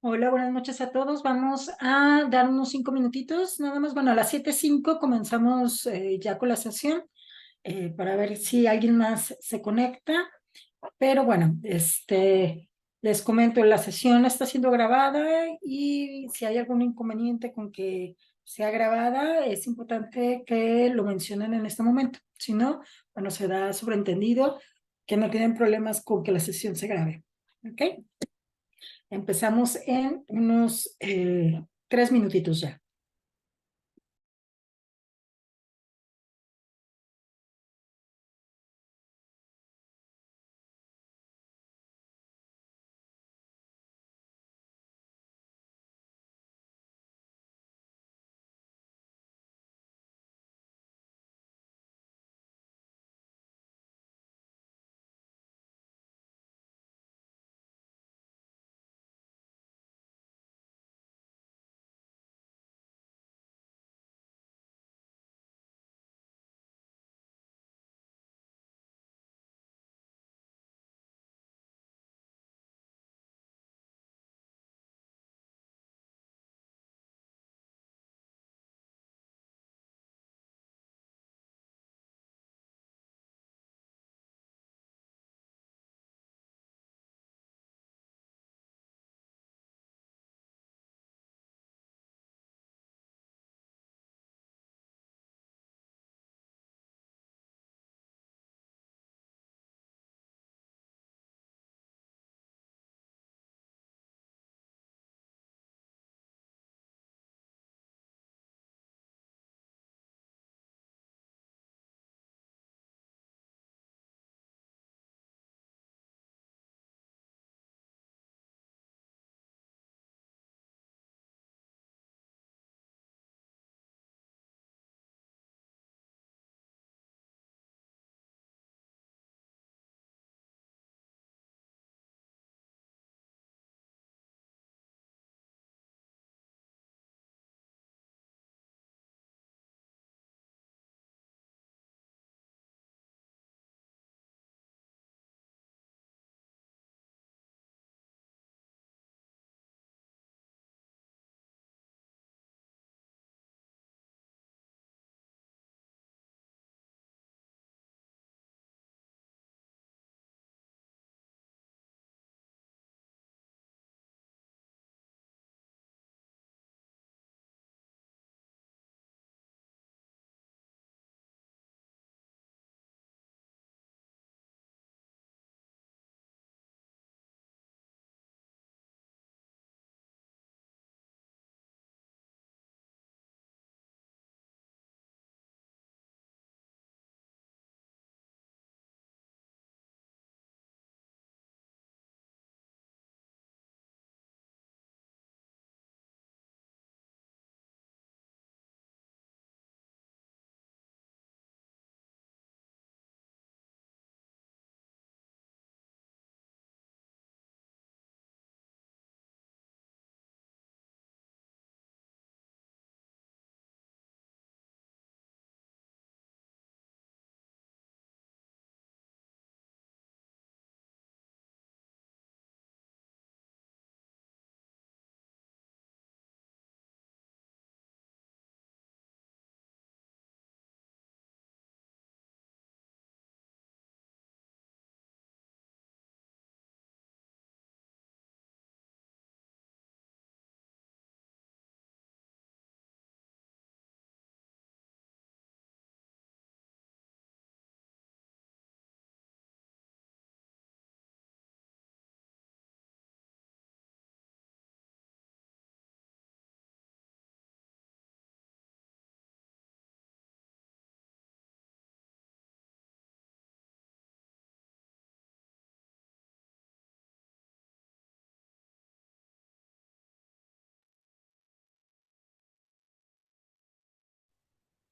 Hola, buenas noches a todos. Vamos a dar unos 5 minutitos, nada más. Bueno, a las 7:05 comenzamos ya con la sesión para ver si alguien más se conecta. Pero bueno, les comento, la sesión está siendo grabada y si hay algún inconveniente con que sea grabada, es importante que lo mencionen en este momento. Si no, bueno, se da sobreentendido que no tienen problemas con que la sesión se grabe. ¿Ok? Empezamos en unos 3 minutitos ya.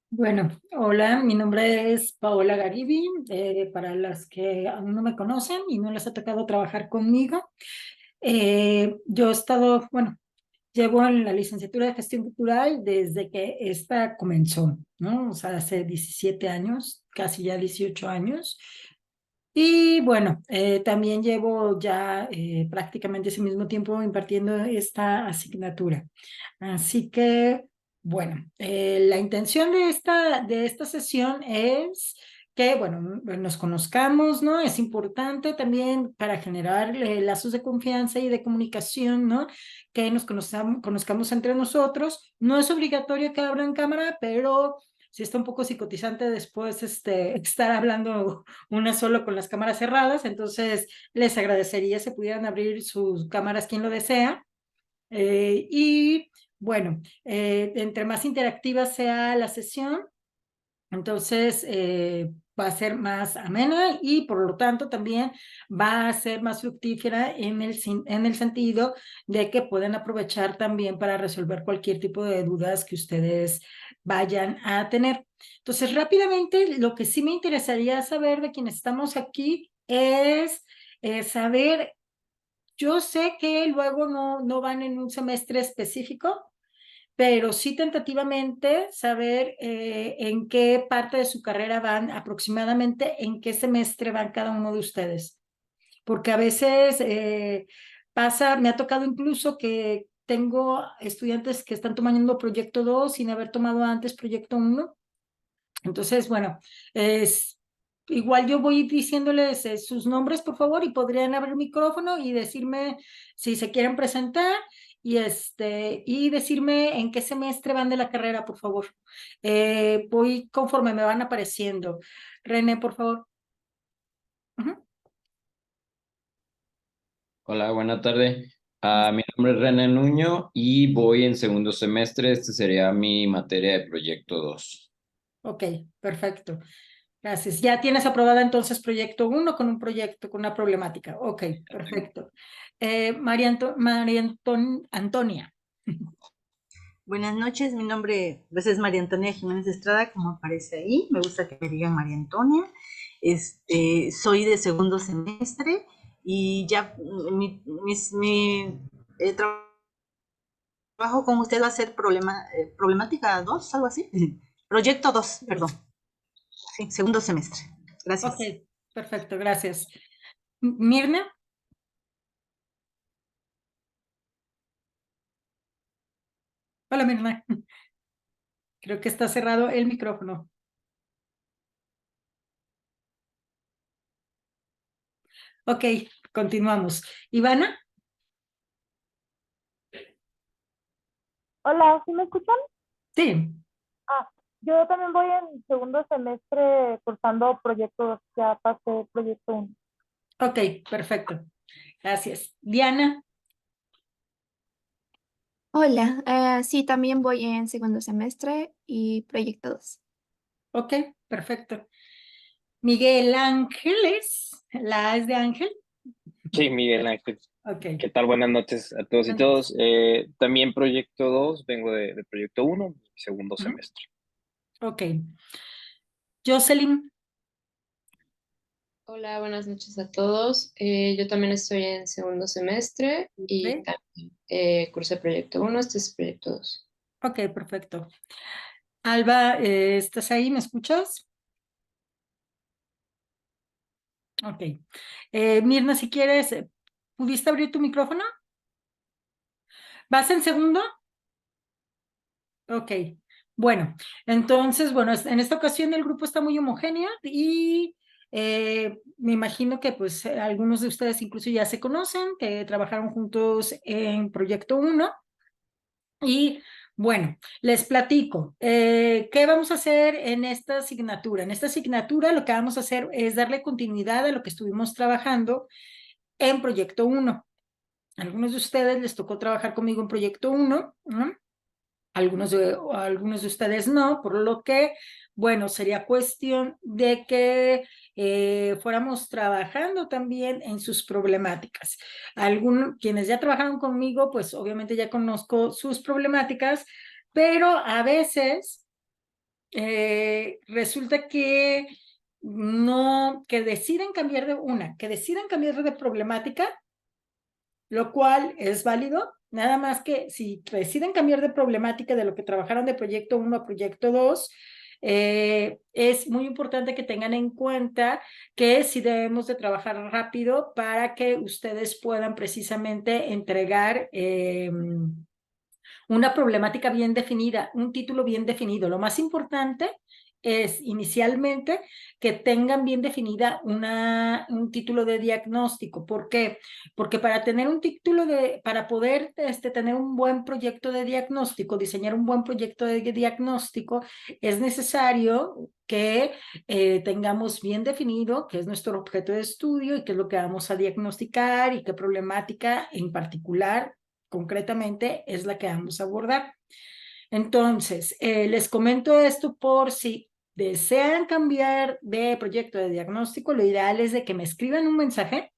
Bueno, hola, mi nombre es Paola Garibi. Para las que aún no me conocen y no les ha tocado trabajar conmigo, yo he estado, bueno, llevo en la licenciatura de Gestión Cultural desde que esta comenzó, ¿no? O sea, hace 17 años, casi ya 18 años. Y bueno, también llevo ya prácticamente ese mismo tiempo impartiendo esta asignatura. Así que, bueno, la intención de esta sesión es que, bueno, nos conozcamos, ¿no? Es importante también para generar lazos de confianza y de comunicación, ¿no? Que nos conozcamos entre nosotros. No es obligatorio que abran cámara, pero sí está un poco psicotizante después estar hablando una solo con las cámaras cerradas, entonces les agradecería si pudieran abrir sus cámaras quien lo desea. Y bueno, entre más interactiva sea la sesión, entonces va a ser más amena y por lo tanto también va a ser más fructífera en el sentido de que pueden aprovechar también para resolver cualquier tipo de dudas que ustedes vayan a tener. Entonces, rápidamente, lo que sí me interesaría saber de quienes estamos aquí es saber, yo sé que luego no van en un semestre específico, pero sí tentativamente saber en qué parte de su carrera van, aproximadamente en qué semestre van cada uno de ustedes. Porque a veces pasa, me ha tocado incluso que tengo estudiantes que están tomando proyecto 2 sin haber tomado antes proyecto 1. Entonces, bueno, es, igual yo voy diciéndoles sus nombres, por favor, y podrían abrir el micrófono y decirme si se quieren presentar y decirme en qué semestre van de la carrera, por favor. Voy conforme me van apareciendo. René, por favor. Ujú. Hola, buena tarde. Mi nombre es René Nuño y voy en segundo semestre. Este sería mi materia de proyecto 2. Ok, perfecto. Gracias. Ya tienes aprobada entonces proyecto 1 con un proyecto, con una problemática. Ok, perfecto. Antonia. Buenas noches, mi nombre pues, es María Antonia Jiménez Estrada, como aparece ahí. Me gusta que me digan María Antonia. Soy de segundo semestre y ya mi trabajo con usted va a ser problemática 2, algo así. Proyecto 2, perdón. Sí, segundo semestre. Ok, Gracias. perfecto, gracias. Mirna, hola Mirna, creo que está cerrado el micrófono. Ok, continuamos. Ivana, Hola, ¿sí me escuchan? sí, Ah, yo también voy en segundo semestre cursando proyectos, ya pasé proyecto 1. ok, perfecto, gracias. Diana, Hola, sí, también voy en segundo semestre y proyecto 2. ok, perfecto. Miguel Ángeles, la A es de Ángel, Sí, Miguel Ángel. ok, ¿Qué tal? Buenas noches a todos y buenas noches. todos. También Proyecto 2, vengo de Proyecto 1, segundo Ujú. semestre. Ok, Jocelyn, Hola, buenas noches a todos. Yo también estoy en segundo semestre y ok, también cursé proyecto 1, este es proyecto 2. ok, perfecto. Alba, ¿estás ahí? ¿Me escuchas? Ok. Mirna, si quieres, ¿pudiste abrir tu micrófono? ¿Vas en segundo? Ok, bueno, entonces, bueno, en esta ocasión el grupo está muy homogéneo y me imagino que pues algunos de ustedes incluso ya se conocen, que trabajaron juntos en Proyecto 1 y bueno, les platico, ¿qué vamos a hacer en esta asignatura? En esta asignatura lo que vamos a hacer es darle continuidad a lo que estuvimos trabajando en Proyecto 1. A algunos de ustedes les tocó trabajar conmigo en Proyecto 1, ¿no? Algunos de ustedes no, por lo que, bueno, sería cuestión de que fuéramos trabajando también en sus problemáticas. Quienes ya trabajaron conmigo, pues obviamente ya conozco sus problemáticas, pero a veces resulta que que deciden cambiar que deciden cambiar de problemática, lo cual es válido, nada más que si deciden cambiar de problemática de lo que trabajaron de proyecto 1 a proyecto 2, Es muy importante que tengan en cuenta que sí debemos de trabajar rápido para que ustedes puedan precisamente entregar una problemática bien definida, un título bien definido. Lo más importante es inicialmente que tengan bien definida un título de diagnóstico. ¿Por qué? Porque para tener un título para poder tener un buen proyecto de diagnóstico, diseñar un buen proyecto de diagnóstico, es necesario que tengamos bien definido qué es nuestro objeto de estudio y qué es lo que vamos a diagnosticar y qué problemática en particular concretamente es la que vamos a abordar. Entonces, les comento esto por si desean cambiar de proyecto de diagnóstico, lo ideal es de que me escriban un mensaje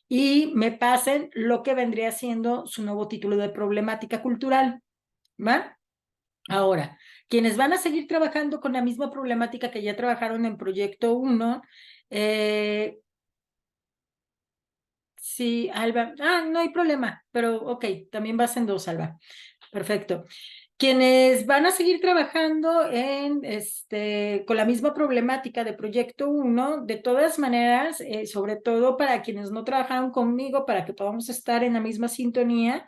y me pasen lo que vendría siendo su nuevo título de problemática cultural, ¿va? Ahora, quienes van a seguir trabajando con la misma problemática que ya trabajaron en proyecto 1, sí, Alba, no hay problema, pero ok, también vas en 2, Alba. Perfecto. Quienes van a seguir trabajando con la misma problemática de proyecto 1, de todas maneras, sobre todo para quienes no trabajaron conmigo, para que podamos estar en la misma sintonía,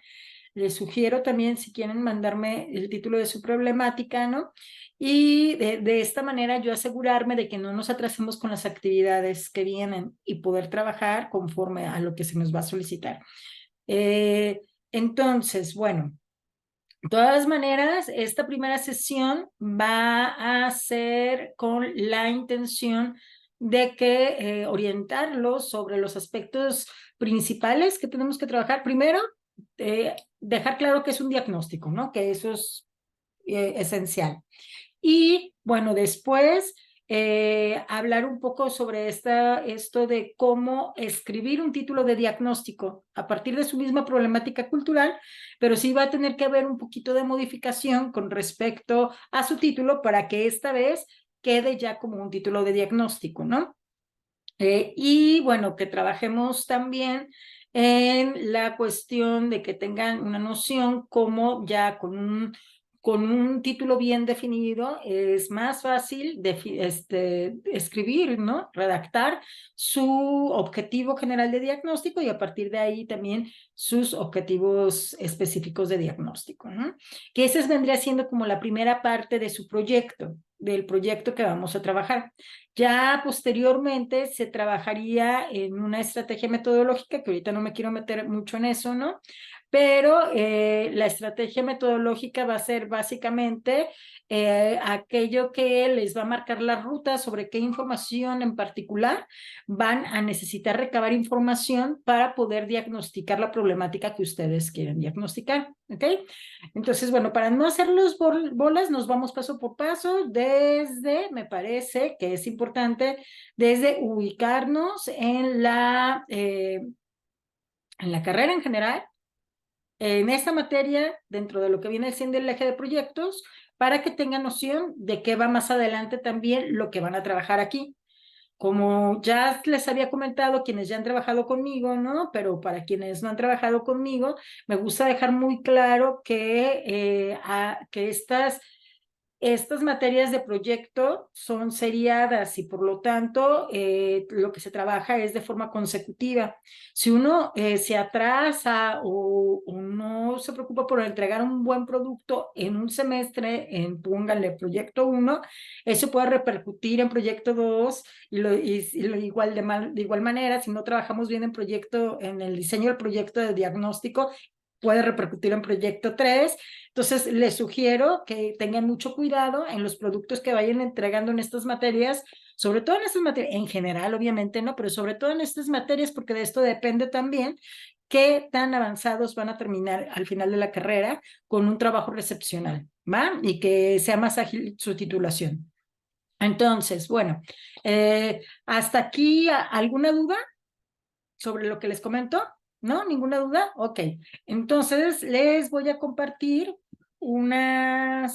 les sugiero también si quieren mandarme el título de su problemática, ¿no? Y de esta manera yo asegurarme de que no nos atrasemos con las actividades que vienen y poder trabajar conforme a lo que se nos va a solicitar. Entonces, bueno. De todas maneras, esta primera sesión va a ser con la intención de que orientarlos sobre los aspectos principales que tenemos que trabajar. Primero, dejar claro que es un diagnóstico, ¿no? Que eso es esencial. Y bueno, después hablar un poco sobre esto de cómo escribir un título de diagnóstico a partir de su misma problemática cultural, pero sí va a tener que haber un poquito de modificación con respecto a su título para que esta vez quede ya como un título de diagnóstico, ¿no? Y bueno, que trabajemos también en la cuestión de que tengan una noción como ya con un título bien definido es más fácil escribir, ¿no? Redactar su objetivo general de diagnóstico y a partir de ahí también sus objetivos específicos de diagnóstico, ¿no? Que esa vendría siendo como la primera parte de su proyecto, del proyecto que vamos a trabajar. Ya posteriormente se trabajaría en una estrategia metodológica, que ahorita no me quiero meter mucho en eso, ¿no? Pero la estrategia metodológica va a ser básicamente aquello que les va a marcar la ruta sobre qué información en particular van a necesitar recabar información para poder diagnosticar la problemática que ustedes quieren diagnosticar, ¿ok? Entonces, bueno, para no hacer los bolas, nos vamos paso por paso me parece que es importante, desde ubicarnos en la carrera en general, en esta materia, dentro de lo que viene siendo el eje de proyectos, para que tengan noción de qué va más adelante también lo que van a trabajar aquí. Como ya les había comentado, quienes ya han trabajado conmigo, ¿no? Pero para quienes no han trabajado conmigo, me gusta dejar muy claro que estas materias de proyecto son seriadas y por lo tanto lo que se trabaja es de forma consecutiva. Si uno se atrasa o no se preocupa por entregar un buen producto en un semestre, pónganle proyecto 1, eso puede repercutir en proyecto 2 de igual manera, si no trabajamos bien en el diseño del proyecto de diagnóstico, puede repercutir en proyecto 3. Entonces, les sugiero que tengan mucho cuidado en los productos que vayan entregando en estas materias, sobre todo en estas materias, en general, obviamente, ¿no? Pero sobre todo en estas materias, porque de esto depende también qué tan avanzados van a terminar al final de la carrera con un trabajo recepcional, ¿va? Y que sea más ágil su titulación. Entonces, bueno, hasta aquí, ¿alguna duda sobre lo que les comento? ¿No? ¿Ninguna duda? Ok. Entonces, les voy a compartir una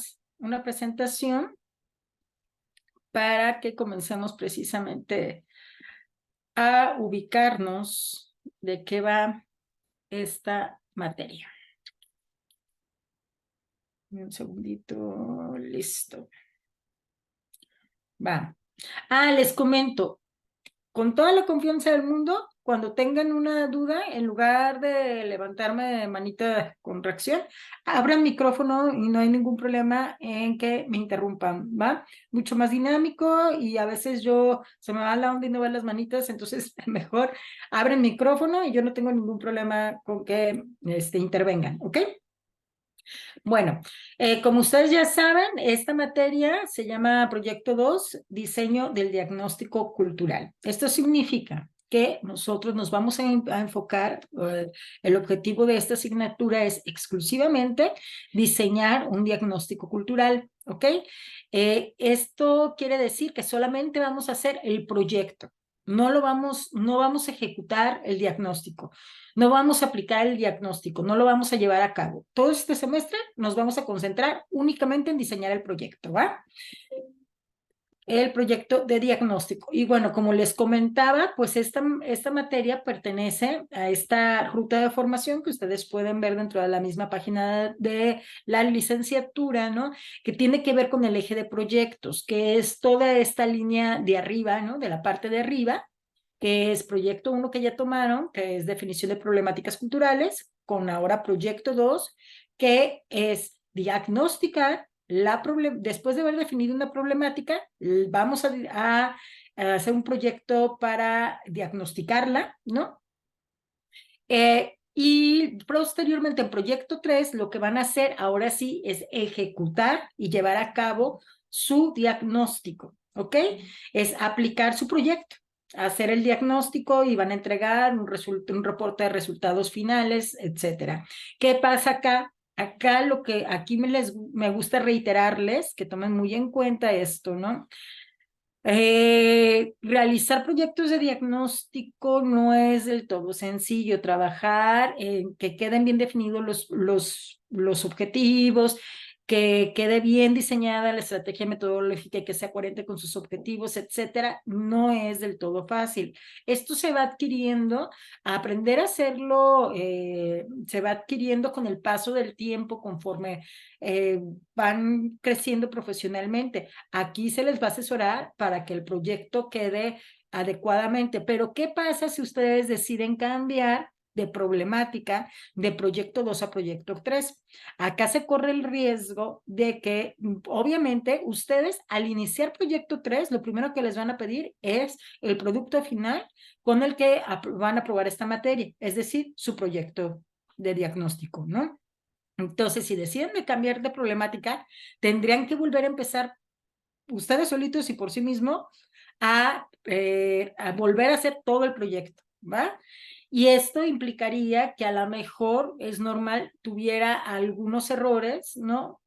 presentación para que comencemos precisamente a ubicarnos de qué va esta materia. Un segundito, listo. Va. Les comento, con toda la confianza del mundo, cuando tengan una duda, en lugar de levantarme de manita con reacción, abran micrófono y no hay ningún problema en que me interrumpan, ¿va? Mucho más dinámico y a veces se me va la onda y no veo las manitas, entonces mejor abren micrófono y yo no tengo ningún problema con que intervengan, ¿ok? Bueno, como ustedes ya saben, esta materia se llama Proyecto 2, Diseño del Diagnóstico Cultural. Esto significa que nosotros nos vamos a enfocar, el objetivo de esta asignatura es exclusivamente diseñar un diagnóstico cultural, ¿ok? Esto quiere decir que solamente vamos a hacer el proyecto, no vamos a ejecutar el diagnóstico. No vamos a aplicar el diagnóstico, no lo vamos a llevar a cabo. Todo este semestre nos vamos a concentrar únicamente en diseñar el proyecto, ¿va? El proyecto de diagnóstico. Y bueno, como les comentaba, pues esta materia pertenece a esta ruta de formación que ustedes pueden ver dentro de la misma página de la licenciatura, ¿no? Que tiene que ver con el eje de proyectos, que es toda esta línea de arriba, ¿no? De la parte de arriba, que es proyecto 1 que ya tomaron, que es definición de problemáticas culturales, con ahora proyecto 2, que es diagnosticar después de haber definido una problemática, vamos a hacer un proyecto para diagnosticarla, ¿no? Y posteriormente en proyecto 3, lo que van a hacer ahora sí es ejecutar y llevar a cabo su diagnóstico, ¿ok? Es aplicar su proyecto, hacer el diagnóstico y van a entregar un reporte de resultados finales, etcétera. ¿Qué pasa acá? Acá aquí me gusta reiterarles que tomen muy en cuenta esto, ¿no? Realizar proyectos de diagnóstico no es del todo sencillo. Trabajar en que queden bien definidos los objetivos, que quede bien diseñada la estrategia metodológica y que sea coherente con sus objetivos, etcétera, no es del todo fácil. Esto se va adquiriendo, aprender a hacerlo, se va adquiriendo con el paso del tiempo conforme van creciendo profesionalmente. Aquí se les va a asesorar para que el proyecto quede adecuadamente, pero ¿qué pasa si ustedes deciden cambiar de problemática de proyecto 2 a proyecto 3? Acá se corre el riesgo de que, obviamente, ustedes al iniciar proyecto 3, lo primero que les van a pedir es el producto final con el que van a aprobar esta materia, es decir, su proyecto de diagnóstico, ¿no? Entonces, si deciden de cambiar de problemática, tendrían que volver a empezar ustedes solitos y por sí mismos a volver a hacer todo el proyecto, ¿va? Y esto implicaría que a lo mejor es normal tuviera algunos errores, ¿no?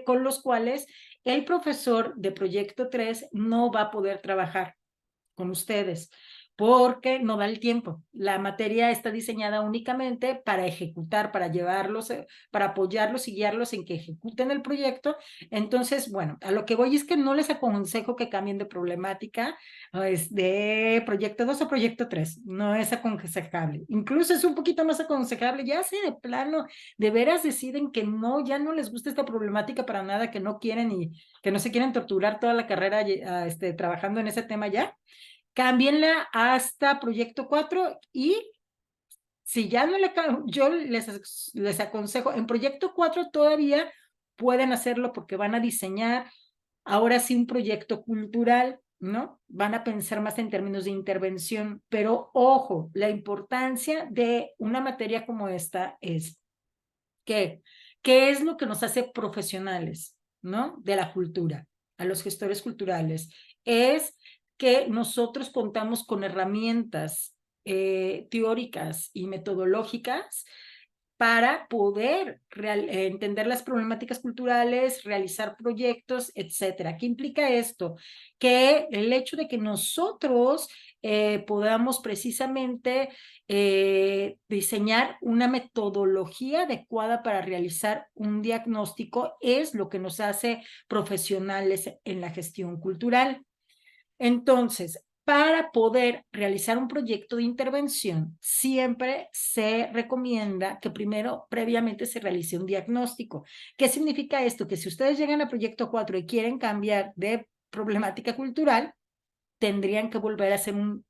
Con los cuales el profesor de proyecto 3 no va a poder trabajar con ustedes, porque no da el tiempo. La materia está diseñada únicamente para ejecutar, para llevarlos, para apoyarlos y guiarlos en que ejecuten el proyecto. Entonces, bueno, a lo que voy es que no les aconsejo que cambien de problemática, de proyecto 2 a proyecto 3, no es aconsejable. Incluso es un poquito más aconsejable, ya si de plano, de veras deciden que no, ya no les gusta esta problemática para nada, que no quieren y que no se quieren torturar toda la carrera trabajando en ese tema ya, cámbienla hasta proyecto 4 y si ya no yo les aconsejo, en proyecto 4 todavía pueden hacerlo porque van a diseñar ahora sí un proyecto cultural, ¿no? Van a pensar más en términos de intervención, pero ojo, la importancia de una materia como esta es que, ¿qué es lo que nos hace profesionales, ¿no? De la cultura, a los gestores culturales? Es que nosotros contamos con herramientas teóricas y metodológicas para poder entender las problemáticas culturales, realizar proyectos, etcétera. ¿Qué implica esto? Que el hecho de que nosotros podamos precisamente diseñar una metodología adecuada para realizar un diagnóstico es lo que nos hace profesionales en la gestión cultural. Entonces, para poder realizar un proyecto de intervención, siempre se recomienda que primero, previamente, se realice un diagnóstico. ¿Qué significa esto? Que si ustedes llegan a proyecto 4 y quieren cambiar de problemática cultural, tendrían que volver a hacer un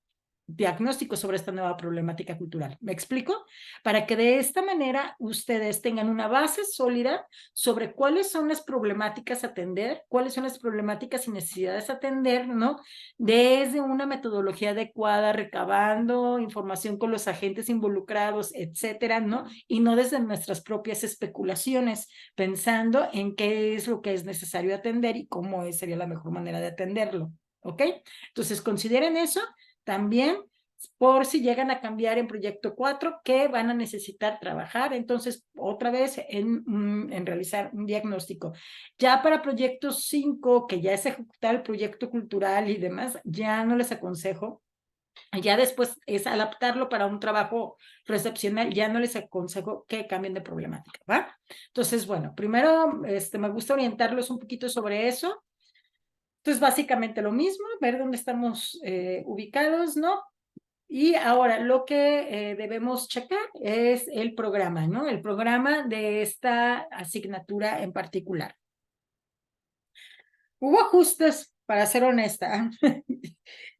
diagnóstico sobre esta nueva problemática cultural. ¿Me explico? Para que de esta manera ustedes tengan una base sólida sobre cuáles son las problemáticas a atender, cuáles son las problemáticas y necesidades a atender, ¿no? Desde una metodología adecuada, recabando información con los agentes involucrados, etcétera, ¿no? Y no desde nuestras propias especulaciones, pensando en qué es lo que es necesario atender y cómo sería la mejor manera de atenderlo. ¿Ok? Entonces, consideren eso. También, por si llegan a cambiar en proyecto 4, que van a necesitar trabajar, entonces, otra vez en realizar un diagnóstico. Ya para proyecto 5, que ya es ejecutar el proyecto cultural y demás, ya no les aconsejo. Ya después es adaptarlo para un trabajo recepcional, ya no les aconsejo que cambien de problemática, ¿va? Entonces, bueno, primero me gusta orientarlos un poquito sobre eso. Entonces, básicamente lo mismo, ver dónde estamos ubicados, ¿no? Y ahora lo que debemos checar es el programa, ¿no? El programa de esta asignatura en particular. Hubo ajustes, para ser honesta.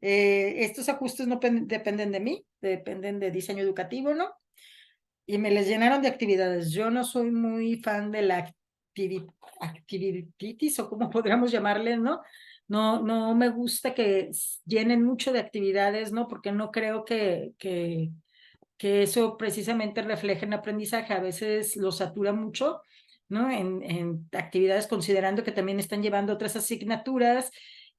Estos ajustes no dependen de mí, dependen de diseño educativo, ¿no? Y me les llenaron de actividades. Yo no soy muy fan de la activitis, o como podríamos llamarle, ¿no? No me gusta que llenen mucho de actividades, ¿no? Porque no creo que eso precisamente refleje en aprendizaje. A veces lo satura mucho, ¿no? En actividades, considerando que también están llevando otras asignaturas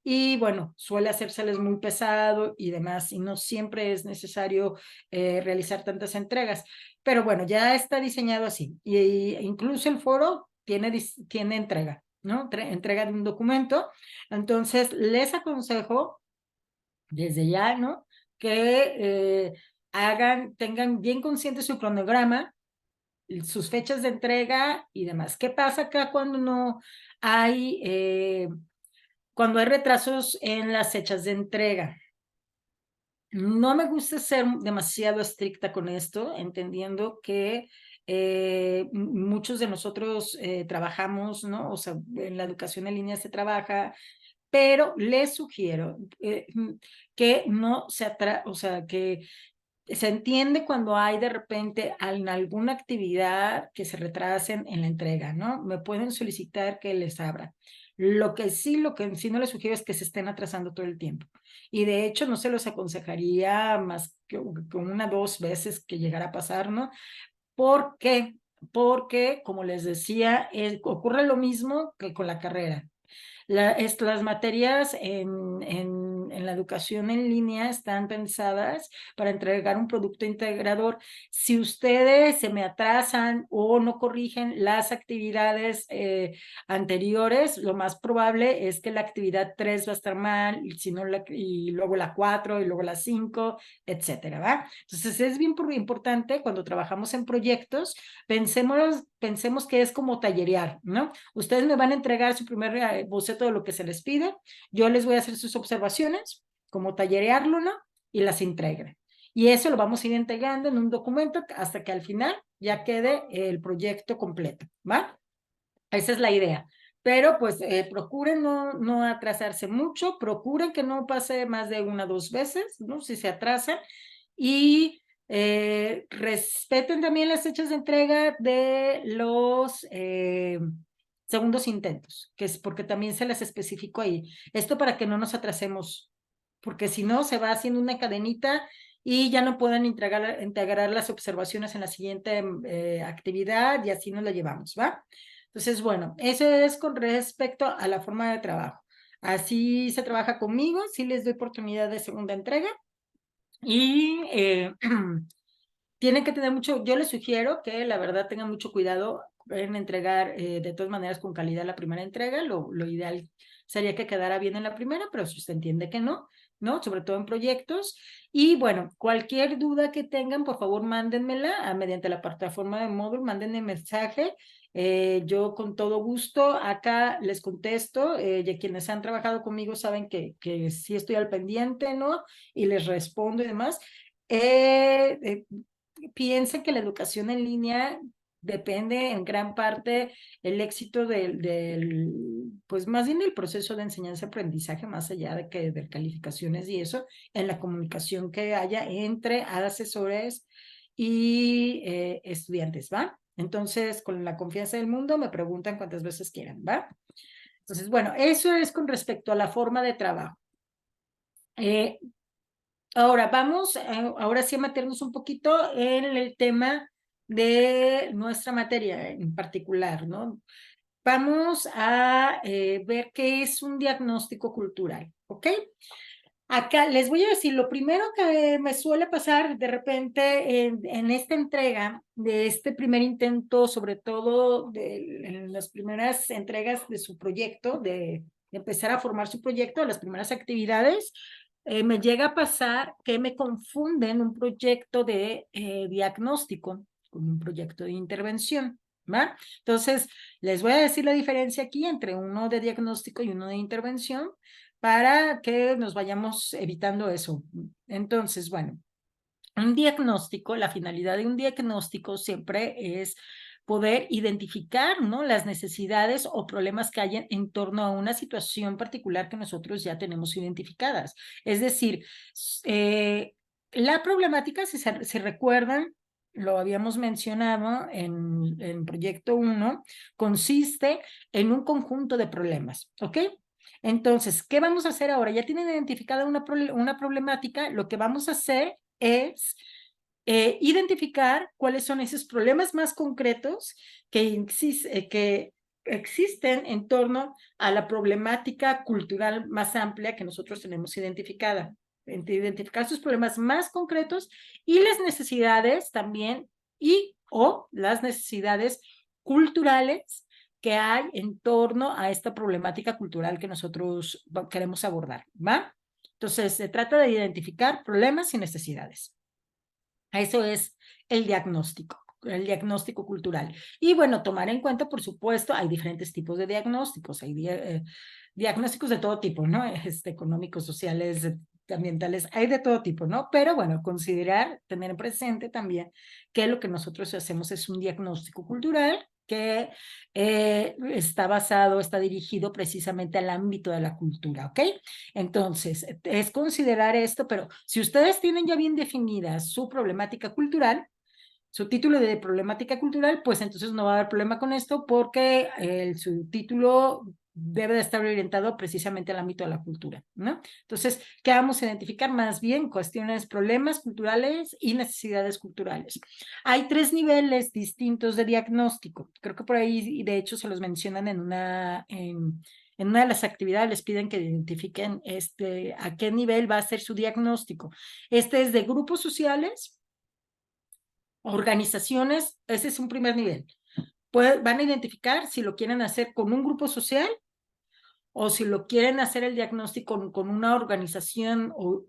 y bueno, suele hacérseles muy pesado y demás, y no siempre es necesario realizar tantas entregas. Pero bueno, ya está diseñado así. Y incluso el foro tiene entrega, ¿no? Entrega de un documento. Entonces, les aconsejo desde ya, ¿no? Que tengan bien consciente su cronograma, sus fechas de entrega y demás. ¿Qué pasa acá cuando hay retrasos en las fechas de entrega? No me gusta ser demasiado estricta con esto, entendiendo que muchos de nosotros trabajamos, ¿no? O sea, en la educación en línea se trabaja, pero les sugiero que no se o sea, que se entiende cuando hay de repente en alguna actividad que se retrasen en la entrega, ¿no? Me pueden solicitar que les abra. Lo que sí no les sugiero es que se estén atrasando todo el tiempo. Y de hecho no se los aconsejaría más que una o dos veces que llegara a pasar, ¿no? ¿Por qué? Porque, como les decía, ocurre lo mismo que con la carrera. Las materias en la educación en línea están pensadas para entregar un producto integrador. Si ustedes se me atrasan o no corrigen las actividades anteriores, lo más probable es que la actividad 3 va a estar mal, y luego la 4 y luego la 5, etcétera, ¿va? Entonces es bien importante cuando trabajamos en proyectos, pensemos que es como tallerear, ¿no? Ustedes me van a entregar su primer boceto de lo que se les pide, yo les voy a hacer sus observaciones, como tallerearlo, ¿no? Y las integren. Y eso lo vamos a ir entregando en un documento hasta que al final ya quede el proyecto completo, ¿va? Esa es la idea. Pero pues procuren no atrasarse mucho, procuren que no pase más de una o dos veces, ¿no? Si se atrasan. Y respeten también las fechas de entrega de los segundos intentos, que es porque también se les especificó ahí. Esto para que no nos atrasemos, porque si no se va haciendo una cadenita y ya no pueden integrar las observaciones en la siguiente actividad y así nos la llevamos, ¿va? Entonces, bueno, eso es con respecto a la forma de trabajo. Así se trabaja conmigo, sí les doy oportunidad de segunda entrega y tienen que tener yo les sugiero que la verdad tengan mucho cuidado en entregar de todas maneras con calidad la primera entrega. Lo ideal sería que quedara bien en la primera, pero si usted entiende que no, ¿no? Sobre todo en proyectos. Y bueno, cualquier duda que tengan, por favor, mándenmela mediante la plataforma de Moodle, mándenme mensaje. Yo con todo gusto acá les contesto. Y quienes han trabajado conmigo saben que sí estoy al pendiente, ¿no? Y les respondo y demás. Piensen que la educación en línea depende en gran parte el éxito pues más bien del proceso de enseñanza-aprendizaje, más allá de de calificaciones y eso, en la comunicación que haya entre asesores y estudiantes, ¿va? Entonces, con la confianza del mundo, me preguntan cuántas veces quieran, ¿va? Entonces, bueno, eso es con respecto a la forma de trabajo. Ahora vamos, ahora sí a meternos un poquito en el tema de nuestra materia en particular, ¿no? Vamos a ver qué es un diagnóstico cultural, ¿ok? Acá les voy a decir, lo primero que me suele pasar de repente en esta entrega, de este primer intento, sobre todo en las primeras entregas de su proyecto, de empezar a formar su proyecto, las primeras actividades, me llega a pasar que me confunden un proyecto de diagnóstico con un proyecto de intervención, ¿va? Entonces, les voy a decir la diferencia aquí entre uno de diagnóstico y uno de intervención, para que nos vayamos evitando eso. Entonces, bueno, un diagnóstico, la finalidad de un diagnóstico siempre es poder identificar, ¿no?, las necesidades o problemas que hay en torno a una situación particular que nosotros ya tenemos identificadas. Es decir, la problemática, si se recuerdan, lo habíamos mencionado en proyecto 1, consiste en un conjunto de problemas, ¿ok? Entonces, ¿qué vamos a hacer ahora? Ya tienen identificada una problemática, lo que vamos a hacer es identificar cuáles son esos problemas más concretos que existen en torno a la problemática cultural más amplia que nosotros tenemos identificada. Identificar sus problemas más concretos y las necesidades también o las necesidades culturales que hay en torno a esta problemática cultural que nosotros queremos abordar, ¿va? Entonces, se trata de identificar problemas y necesidades. Eso es el diagnóstico cultural. Y bueno, tomar en cuenta, por supuesto, hay diferentes tipos de diagnósticos, hay diagnósticos de todo tipo, ¿no? Económicos, sociales, ambientales, hay de todo tipo, ¿no? Pero bueno, tener presente también que lo que nosotros hacemos es un diagnóstico cultural que está dirigido precisamente al ámbito de la cultura, ¿ok? Entonces, es considerar esto, pero si ustedes tienen ya bien definida su problemática cultural, su título de problemática cultural, pues entonces no va a haber problema con esto porque su título debe de estar orientado precisamente al ámbito de la cultura, ¿no? Entonces, ¿qué vamos a identificar? Más bien cuestiones, problemas culturales y necesidades culturales. Hay 3 niveles distintos de diagnóstico. Creo que por ahí, de hecho, se los mencionan en una de las actividades, les piden que identifiquen a qué nivel va a ser su diagnóstico. Este es de grupos sociales, organizaciones, ese es un primer nivel. Van a identificar si lo quieren hacer con un grupo social o si lo quieren hacer el diagnóstico con una organización o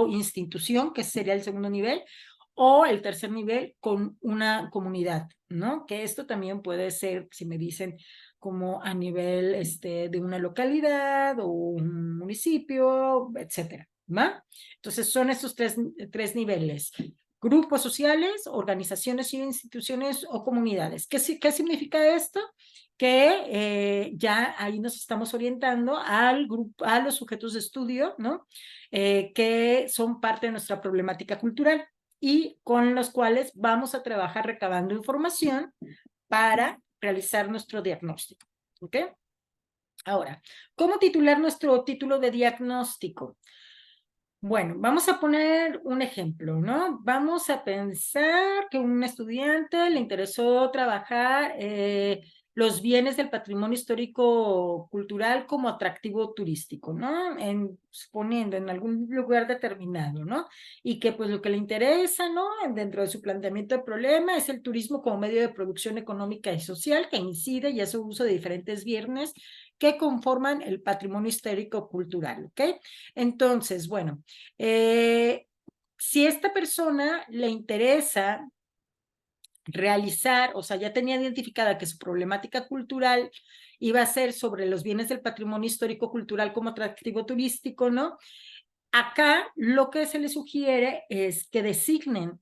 institución, que sería el segundo nivel, o el tercer nivel con una comunidad, ¿no? Que esto también puede ser, si me dicen, como a nivel de una localidad o un municipio, etcétera, ¿va? Entonces son estos tres niveles: grupos sociales, organizaciones y instituciones o comunidades. ¿Qué significa esto? Que ya ahí nos estamos orientando al grupo, a los sujetos de estudio, ¿no? Que son parte de nuestra problemática cultural y con los cuales vamos a trabajar recabando información para realizar nuestro diagnóstico, ¿ok? Ahora, ¿cómo titular nuestro título de diagnóstico? Bueno, vamos a poner un ejemplo, ¿no? Vamos a pensar que a un estudiante le interesó trabajar los bienes del patrimonio histórico-cultural como atractivo turístico, ¿no? Suponiendo en algún lugar determinado, ¿no? Y que pues lo que le interesa, ¿no?, dentro de su planteamiento de problema es el turismo como medio de producción económica y social que incide y hace uso de diferentes bienes que conforman el patrimonio histórico-cultural, ¿ok? Entonces, bueno, si a esta persona le interesa realizar, o sea, ya tenía identificada que su problemática cultural iba a ser sobre los bienes del patrimonio histórico-cultural como atractivo turístico, ¿no? Acá lo que se les sugiere es que designen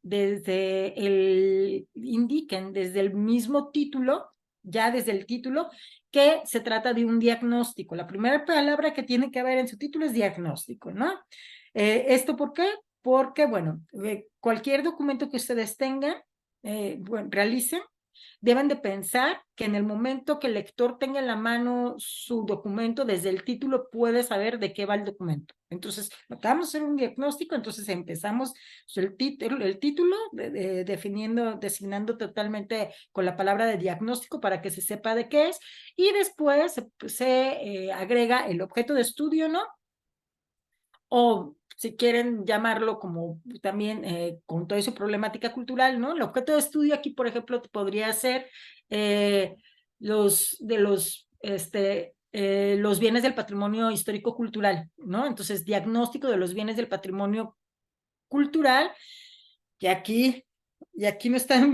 indiquen desde el mismo título, ya desde el título, que se trata de un diagnóstico. La primera palabra que tiene que haber en su título es diagnóstico, ¿no? ¿Esto por qué? Porque, bueno, cualquier documento que ustedes tengan, bueno, realicen, deben de pensar que en el momento que el lector tenga en la mano su documento, desde el título puede saber de qué va el documento. Entonces, vamos a hacer un diagnóstico, entonces empezamos el título designando totalmente con la palabra de diagnóstico para que se sepa de qué es, y después se agrega el objeto de estudio, ¿no? O si quieren llamarlo como también con toda su problemática cultural, ¿no? El objeto de estudio aquí, por ejemplo, podría ser los bienes del patrimonio histórico-cultural, ¿no? Entonces, diagnóstico de los bienes del patrimonio cultural, y aquí no está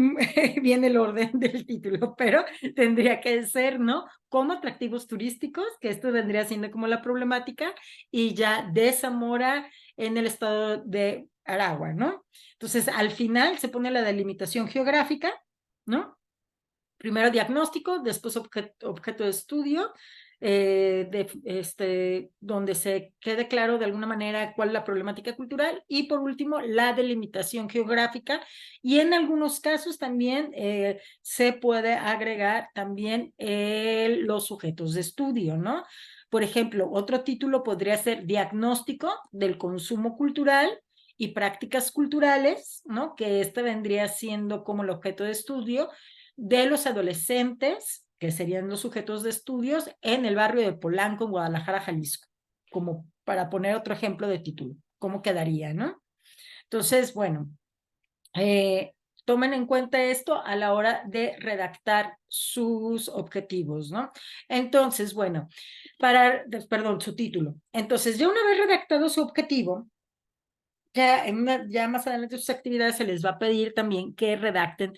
bien el orden del título, pero tendría que ser, ¿no? Como atractivos turísticos, que esto vendría siendo como la problemática, y ya de Zamora en el estado de Aragua, ¿no? Entonces, al final se pone la delimitación geográfica, ¿no? Primero diagnóstico, después objeto de estudio, donde se quede claro de alguna manera cuál es la problemática cultural, y por último la delimitación geográfica, y en algunos casos también se puede agregar también los sujetos de estudio, ¿no? Por ejemplo, otro título podría ser diagnóstico del consumo cultural y prácticas culturales, ¿no? Que vendría siendo como el objeto de estudio de los adolescentes, que serían los sujetos de estudios, en el barrio de Polanco, en Guadalajara, Jalisco, como para poner otro ejemplo de título, ¿cómo quedaría, no? Entonces, bueno, tomen en cuenta esto a la hora de redactar sus objetivos, ¿no? Entonces, bueno, perdón, su título. Entonces, ya una vez redactado su objetivo, ya más adelante en sus actividades se les va a pedir también que redacten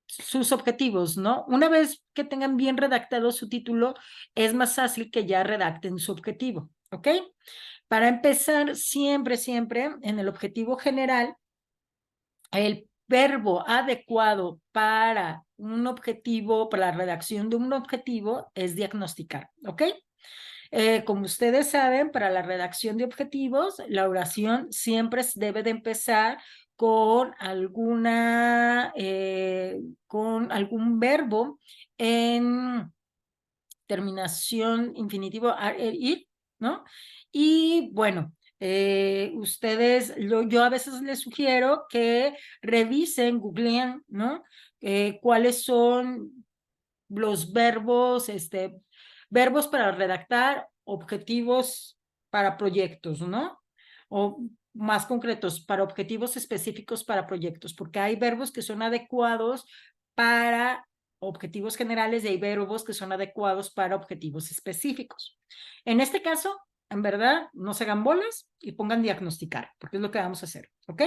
sus objetivos, ¿no? Una vez que tengan bien redactado su título, es más fácil que ya redacten su objetivo, ¿ok? Para empezar, siempre en el objetivo general, el verbo adecuado para un objetivo, para la redacción de un objetivo, es diagnosticar, ¿ok? Como ustedes saben, para la redacción de objetivos, la oración siempre debe de empezar con con algún verbo en terminación infinitivo ir, ¿no? Y bueno, yo a veces les sugiero que revisen, googleen, ¿no? Cuáles son los verbos para redactar objetivos para proyectos, ¿no? O más concretos, para objetivos específicos para proyectos, porque hay verbos que son adecuados para objetivos generales y hay verbos que son adecuados para objetivos específicos. En este caso, en verdad, no se hagan bolas y pongan diagnosticar, porque es lo que vamos a hacer, ¿ok?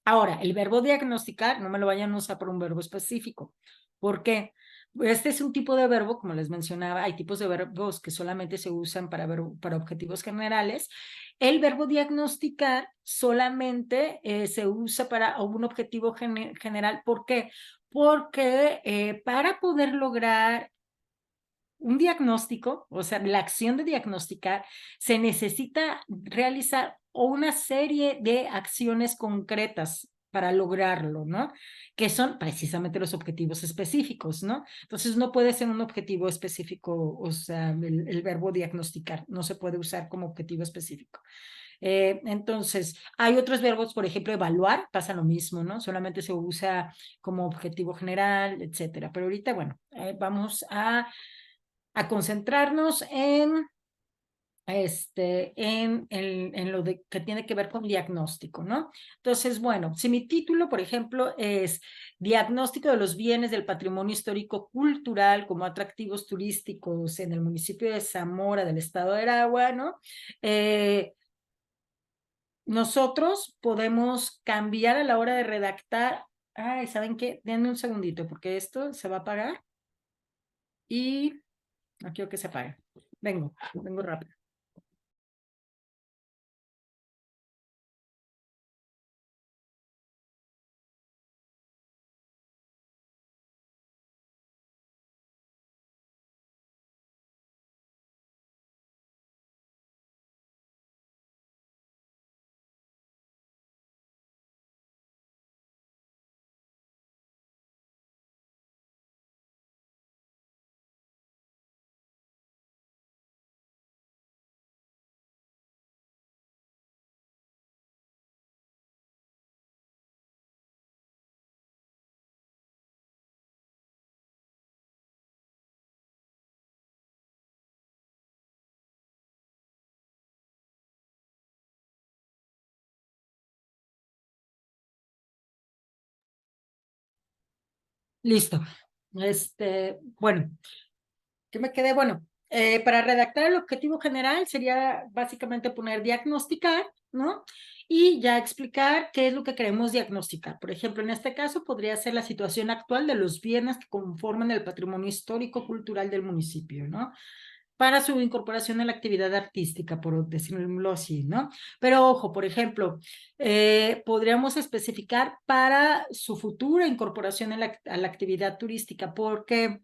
Ahora, el verbo diagnosticar, no me lo vayan a usar por un verbo específico. ¿Por qué? Este es un tipo de verbo, como les mencionaba, hay tipos de verbos que solamente se usan para objetivos generales. El verbo diagnosticar solamente se usa para un objetivo general. ¿Por qué? Porque para poder lograr un diagnóstico, o sea, la acción de diagnosticar, se necesita realizar una serie de acciones concretas para lograrlo, ¿no? Que son precisamente los objetivos específicos, ¿no? Entonces no puede ser un objetivo específico, o sea, el verbo diagnosticar no se puede usar como objetivo específico. Entonces, hay otros verbos, por ejemplo, evaluar, pasa lo mismo, ¿no? Solamente se usa como objetivo general, etcétera. Pero ahorita, bueno, vamos a concentrarnos en lo que tiene que ver con diagnóstico, ¿no? Entonces, bueno, si mi título, por ejemplo, es Diagnóstico de los bienes del patrimonio histórico cultural como atractivos turísticos en el municipio de Zamora del estado de Aragua, ¿no? Nosotros podemos cambiar a la hora de redactar. Ay, ¿saben qué? Denme un segundito porque esto se va a apagar y no quiero que se apague. vengo rápido. Listo. Bueno, ¿qué me quedé? Bueno, para redactar el objetivo general sería básicamente poner diagnosticar, ¿no? Y ya explicar qué es lo que queremos diagnosticar. Por ejemplo, en este caso podría ser la situación actual de los bienes que conforman el patrimonio histórico-cultural del municipio, ¿no? Para su incorporación en la actividad artística, por decirlo así, ¿no? Pero ojo, por ejemplo, podríamos especificar para su futura incorporación en a la actividad turística, porque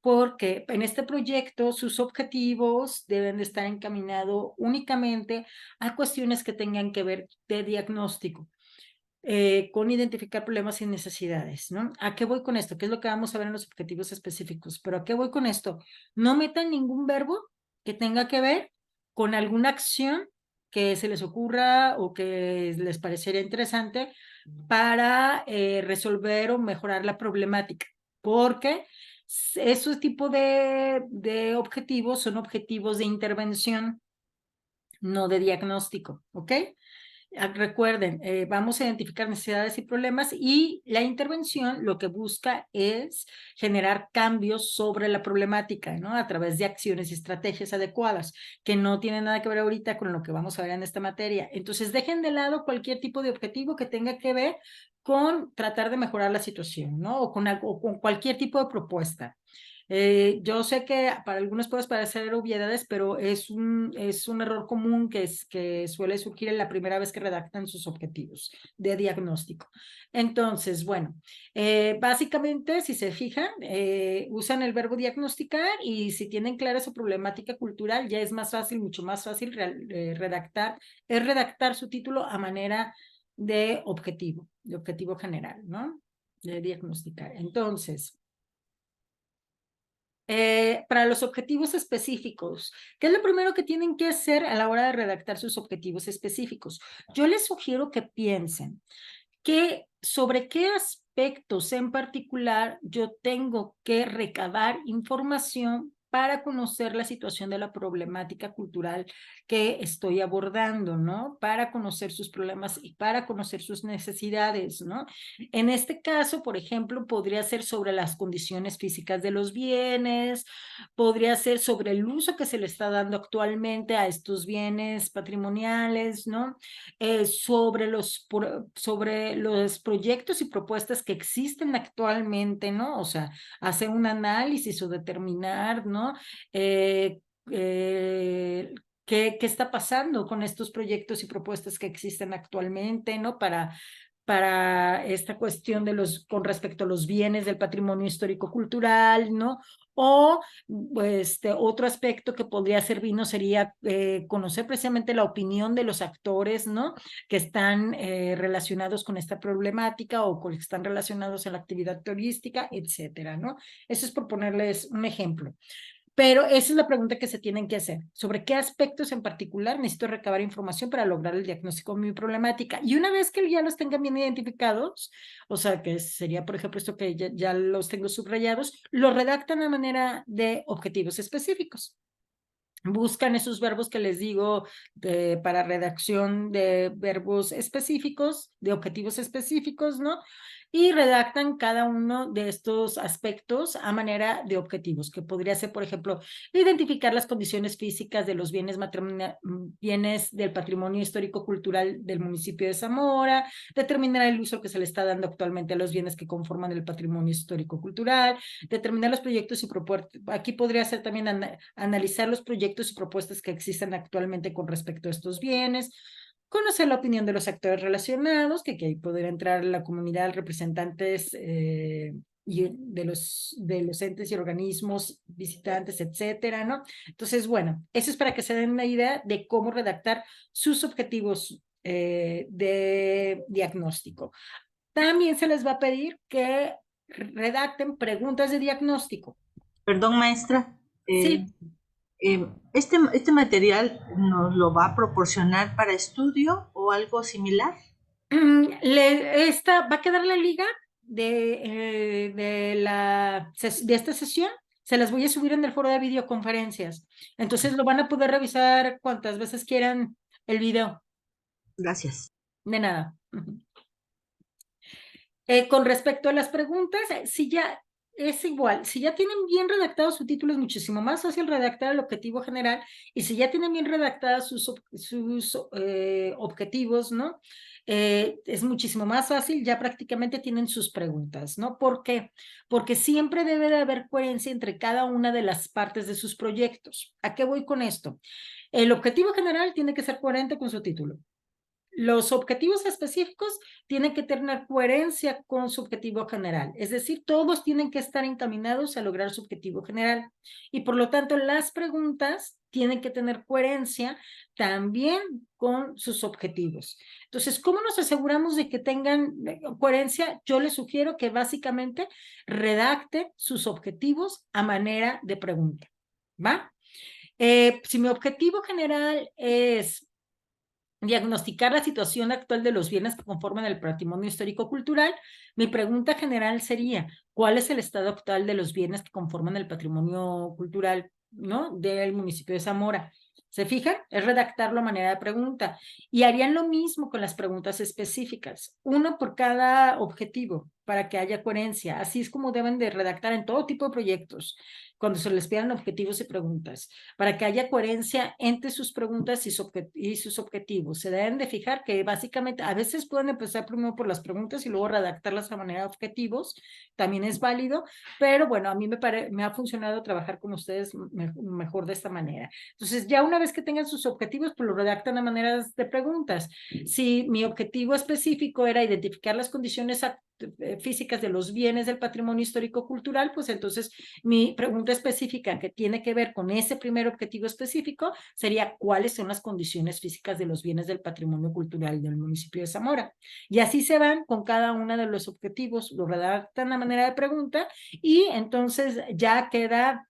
en este proyecto sus objetivos deben de estar encaminados únicamente a cuestiones que tengan que ver de diagnóstico. Con identificar problemas y necesidades, ¿no? ¿A qué voy con esto? ¿Qué es lo que vamos a ver en los objetivos específicos? Pero ¿a qué voy con esto? No metan ningún verbo que tenga que ver con alguna acción que se les ocurra o que les parecería interesante para resolver o mejorar la problemática, porque esos tipos de objetivos son objetivos de intervención, no de diagnóstico, ¿ok? Recuerden, vamos a identificar necesidades y problemas y la intervención lo que busca es generar cambios sobre la problemática, ¿no? A través de acciones y estrategias adecuadas, que no tienen nada que ver ahorita con lo que vamos a ver en esta materia. Entonces, dejen de lado cualquier tipo de objetivo que tenga que ver con tratar de mejorar la situación, ¿no? O con cualquier tipo de propuesta. Yo sé que para algunos puede parecer obviedades, pero es un error común que suele surgir en la primera vez que redactan sus objetivos de diagnóstico. Entonces, bueno, básicamente, si se fijan, usan el verbo diagnosticar y si tienen clara su problemática cultural, ya es más fácil, mucho más fácil redactar su título a manera de objetivo general, ¿no? De diagnosticar. Entonces, para los objetivos específicos, ¿qué es lo primero que tienen que hacer a la hora de redactar sus objetivos específicos? Yo les sugiero que piensen sobre qué aspectos en particular yo tengo que recabar información para conocer la situación de la problemática cultural que estoy abordando, ¿no? Para conocer sus problemas y para conocer sus necesidades, ¿no? En este caso, por ejemplo, podría ser sobre las condiciones físicas de los bienes, podría ser sobre el uso que se le está dando actualmente a estos bienes patrimoniales, ¿no? Sobre los proyectos y propuestas que existen actualmente, ¿no? O sea, hacer un análisis o determinar, ¿no? ¿Qué está pasando con estos proyectos y propuestas que existen actualmente, ¿no? Para esta cuestión con respecto a los bienes del patrimonio histórico-cultural, ¿no? O otro aspecto que podría servirnos sería conocer precisamente la opinión de los actores, ¿no? Que están relacionados con esta problemática o que están relacionados en la actividad turística, etcétera, ¿no? Eso es por ponerles un ejemplo. Pero esa es la pregunta que se tienen que hacer. ¿Sobre qué aspectos en particular necesito recabar información para lograr el diagnóstico de mi problemática? Y una vez que ya los tengan bien identificados, o sea, que sería, por ejemplo, esto que ya los tengo subrayados, lo redactan a manera de objetivos específicos. Buscan esos verbos que les digo para redacción de verbos específicos, de objetivos específicos, ¿no? y redactan cada uno de estos aspectos a manera de objetivos, que podría ser, por ejemplo, identificar las condiciones físicas de los bienes del patrimonio histórico-cultural del municipio de Zamora, determinar el uso que se le está dando actualmente a los bienes que conforman el patrimonio histórico-cultural, determinar los proyectos y propuestas. Aquí podría ser también analizar los proyectos y propuestas que existen actualmente con respecto a estos bienes, conocer la opinión de los actores relacionados, que ahí podría entrar la comunidad, representantes y de los entes y organismos, visitantes, etcétera, ¿no? Entonces, bueno, eso es para que se den una idea de cómo redactar sus objetivos de diagnóstico. También se les va a pedir que redacten preguntas de diagnóstico. Perdón, maestra. Sí. ¿Este material nos lo va a proporcionar para estudio o algo similar? Va a quedar la liga de esta sesión. Se las voy a subir en el foro de videoconferencias. Entonces lo van a poder revisar cuantas veces quieran el video. Gracias. De nada. Con respecto a las preguntas, si ya es igual, si ya tienen bien redactado su título, es muchísimo más fácil redactar el objetivo general, y si ya tienen bien redactadas sus objetivos, ¿no? Es muchísimo más fácil, ya prácticamente tienen sus preguntas, ¿no? ¿Por qué? Porque siempre debe de haber coherencia entre cada una de las partes de sus proyectos. ¿A qué voy con esto? El objetivo general tiene que ser coherente con su título. Los objetivos específicos tienen que tener coherencia con su objetivo general, es decir, todos tienen que estar encaminados a lograr su objetivo general, y por lo tanto las preguntas tienen que tener coherencia también con sus objetivos. Entonces, ¿cómo nos aseguramos de que tengan coherencia? Yo les sugiero que básicamente redacten sus objetivos a manera de pregunta, ¿va? Si mi objetivo general es diagnosticar la situación actual de los bienes que conforman el patrimonio histórico-cultural, mi pregunta general sería, ¿cuál es el estado actual de los bienes que conforman el patrimonio cultural, ¿no?, del municipio de Zamora? ¿Se fijan? Es redactarlo a manera de pregunta. Y harían lo mismo con las preguntas específicas, uno por cada objetivo, para que haya coherencia. Así es como deben de redactar en todo tipo de proyectos, cuando se les pidan objetivos y preguntas, para que haya coherencia entre sus preguntas y sus objetivos. Se deben de fijar que básicamente a veces pueden empezar primero por las preguntas y luego redactarlas a manera de objetivos, también es válido, pero bueno, a mí me ha funcionado trabajar con ustedes mejor de esta manera. Entonces, ya una vez que tengan sus objetivos, pues lo redactan a maneras de preguntas. Si mi objetivo específico era identificar las condiciones físicas de los bienes del patrimonio histórico-cultural, pues entonces mi pregunta específica que tiene que ver con ese primer objetivo específico sería cuáles son las condiciones físicas de los bienes del patrimonio cultural del municipio de Zamora. Y así se van con cada uno de los objetivos, lo redactan a manera de pregunta y entonces ya queda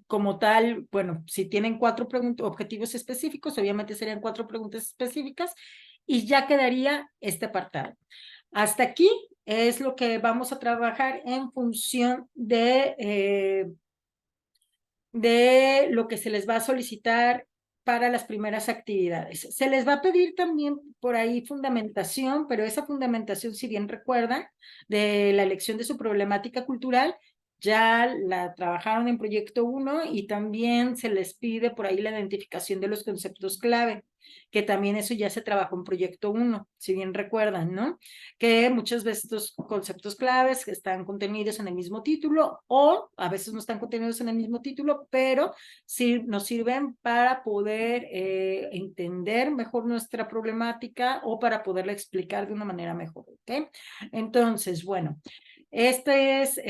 como tal, bueno, si tienen 4 objetivos específicos, obviamente serían 4 preguntas específicas y ya quedaría este apartado. Hasta aquí es lo que vamos a trabajar en función de lo que se les va a solicitar para las primeras actividades. Se les va a pedir también por ahí fundamentación, pero esa fundamentación, si bien recuerdan, de la elección de su problemática cultural, ya la trabajaron en proyecto 1 y también se les pide por ahí la identificación de los conceptos clave, que también eso ya se trabajó en proyecto 1, si bien recuerdan, ¿no? Que muchas veces estos conceptos claves están contenidos en el mismo título o a veces no están contenidos en el mismo título, pero sí nos sirven para poder entender mejor nuestra problemática o para poderla explicar de una manera mejor, ¿ok? Entonces, bueno, este es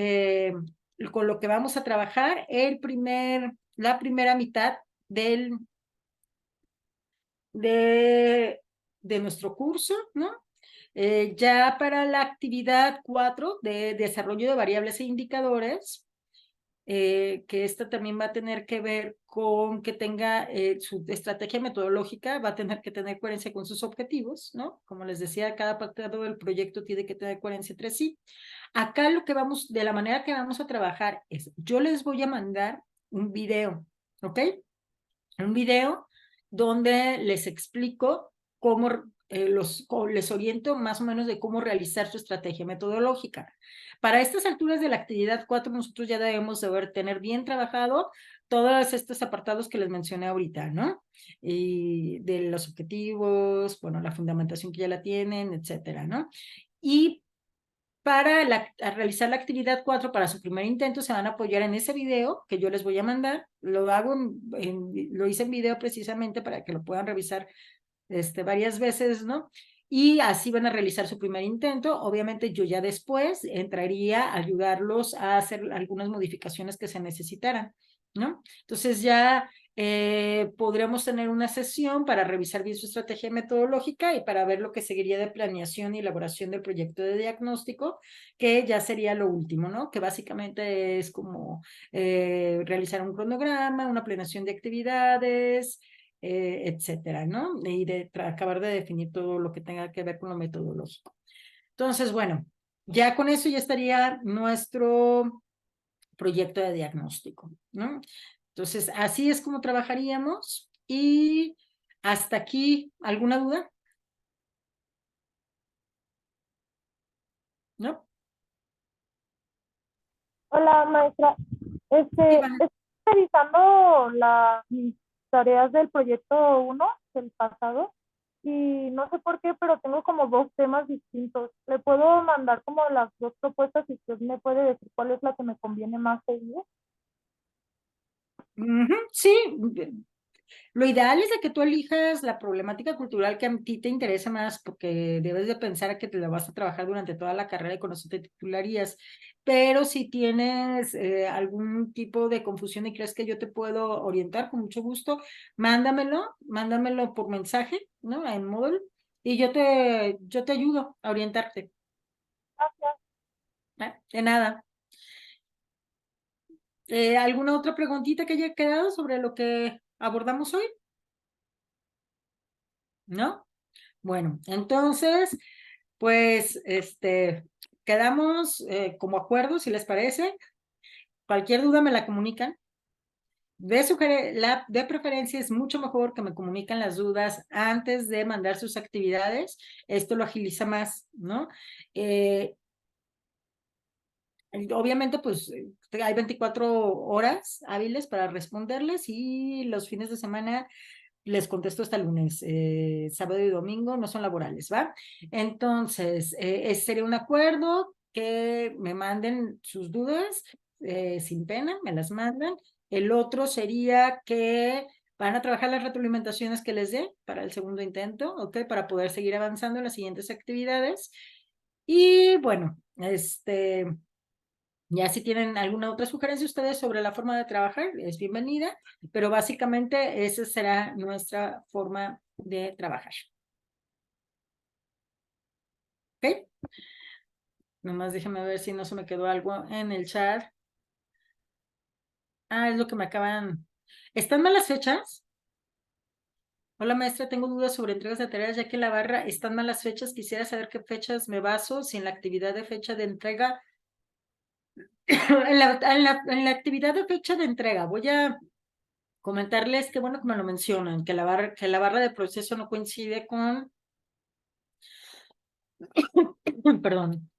con lo que vamos a trabajar la primera mitad de nuestro curso, ¿no? Ya para la actividad 4 de desarrollo de variables e indicadores, que esta también va a tener que ver con que tenga su estrategia metodológica, va a tener que tener coherencia con sus objetivos, ¿no? Como les decía, cada apartado del proyecto tiene que tener coherencia entre sí. Acá de la manera que vamos a trabajar es, yo les voy a mandar un video, ¿ok? Un video donde les explico les oriento más o menos de cómo realizar su estrategia metodológica. Para estas alturas de la actividad 4, nosotros ya debemos de tener bien trabajado todos estos apartados que les mencioné ahorita, ¿no? Y de los objetivos, bueno, la fundamentación que ya la tienen, etcétera, ¿no? Y para realizar la actividad 4 para su primer intento se van a apoyar en ese video que yo les voy a mandar. Lo hago lo hice en video precisamente para que lo puedan revisar varias veces, ¿no? Y así van a realizar su primer intento. Obviamente yo ya después entraría a ayudarlos a hacer algunas modificaciones que se necesitaran, ¿no? Entonces ya podremos tener una sesión para revisar bien su estrategia metodológica y para ver lo que seguiría de planeación y elaboración del proyecto de diagnóstico, que ya sería lo último, ¿no? Que básicamente es como realizar un cronograma, una planeación de actividades, etcétera, ¿no? Y de acabar de definir todo lo que tenga que ver con lo metodológico. Entonces, bueno, ya con eso ya estaría nuestro proyecto de diagnóstico, ¿no? Entonces, así es como trabajaríamos y hasta aquí, ¿alguna duda? ¿No? Hola, maestra. Vale. Estoy revisando mis tareas del proyecto 1 del pasado y no sé por qué, pero tengo como 2 temas distintos. ¿Le puedo mandar como las 2 propuestas y usted me puede decir cuál es la que me conviene más seguir? Sí, lo ideal es de que tú elijas la problemática cultural que a ti te interesa más, porque debes de pensar que te la vas a trabajar durante toda la carrera y con eso te titularías. Pero si tienes algún tipo de confusión y crees que yo te puedo orientar, con mucho gusto, mándamelo por mensaje, ¿no? En Moodle, y yo te ayudo a orientarte. Gracias. De nada. ¿Alguna otra preguntita que haya quedado sobre lo que abordamos hoy? ¿No? Bueno, entonces, pues, quedamos como acuerdo, si les parece. Cualquier duda me la comunican. De preferencia es mucho mejor que me comunican las dudas antes de mandar sus actividades. Esto lo agiliza más, ¿no? Obviamente, pues, hay 24 horas hábiles para responderles y los fines de semana les contesto hasta el lunes, sábado y domingo no son laborales, ¿va? Entonces, sería un acuerdo que me manden sus dudas sin pena, me las mandan. El otro sería que van a trabajar las retroalimentaciones que les dé para el segundo intento, ¿ok? Para poder seguir avanzando en las siguientes actividades. Y bueno, ya si tienen alguna otra sugerencia ustedes sobre la forma de trabajar, es bienvenida, pero básicamente esa será nuestra forma de trabajar. ¿Ok? Nomás déjenme ver si no se me quedó algo en el chat. Es lo que me acaban... ¿Están mal las fechas? Hola maestra, tengo dudas sobre entregas de tareas, ya que la barra están mal las fechas. Quisiera saber qué fechas me baso, si en la actividad de fecha de entrega... en la actividad de fecha de entrega voy a comentarles, qué bueno que me lo mencionan, que la barra de proceso no coincide con, perdón,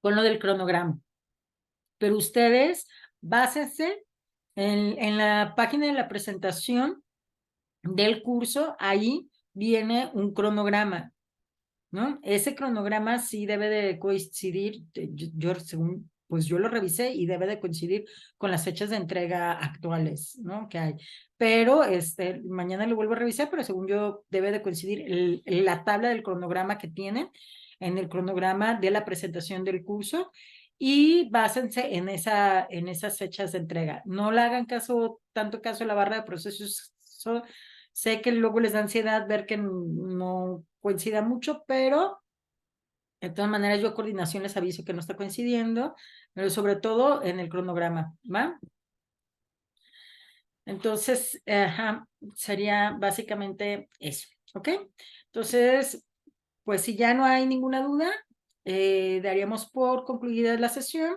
con lo del cronograma. Pero ustedes básense en la página de la presentación del curso, ahí viene un cronograma, ¿no? Ese cronograma sí debe de coincidir, según, pues yo lo revisé y debe de coincidir con las fechas de entrega actuales, ¿no? Que hay. Pero mañana lo vuelvo a revisar, pero según yo debe de coincidir la tabla del cronograma que tienen en el cronograma de la presentación del curso y básense en esas fechas de entrega. No le hagan tanto caso a la barra de procesos. Sé que luego les da ansiedad ver que no coincida mucho, pero de todas maneras yo a coordinación les aviso que no está coincidiendo, pero sobre todo en el cronograma, ¿va? Entonces, sería básicamente eso, ¿ok? Entonces, pues si ya no hay ninguna duda, daríamos por concluida la sesión.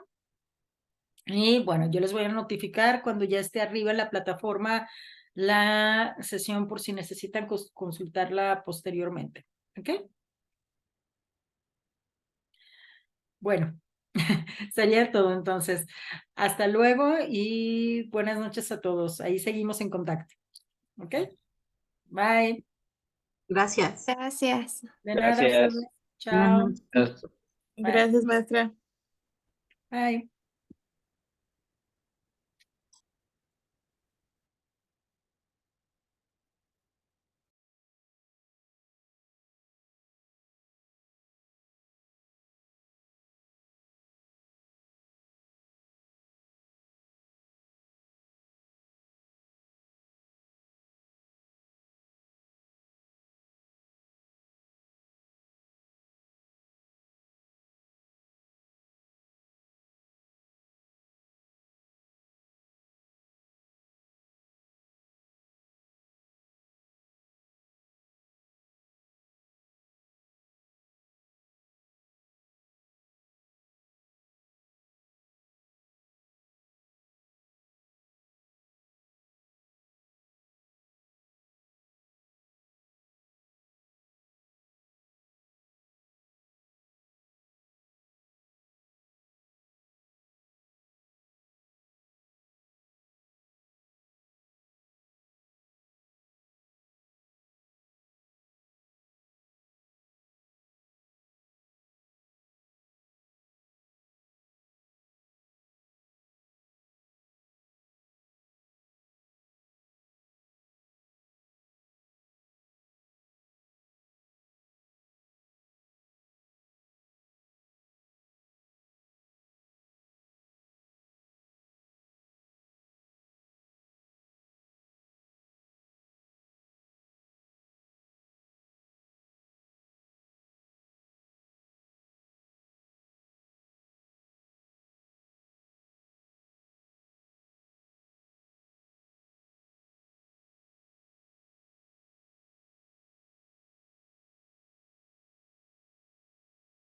Y bueno, yo les voy a notificar cuando ya esté arriba en la plataforma la sesión por si necesitan consultarla posteriormente. ¿Ok? Bueno, sería todo entonces. Hasta luego y buenas noches a todos. Ahí seguimos en contacto. ¿Ok? Bye. Gracias. Gracias. De nada, Gracias. Flor. Buenas Chao. noches. Gracias. Bye. Gracias, maestra. Bye.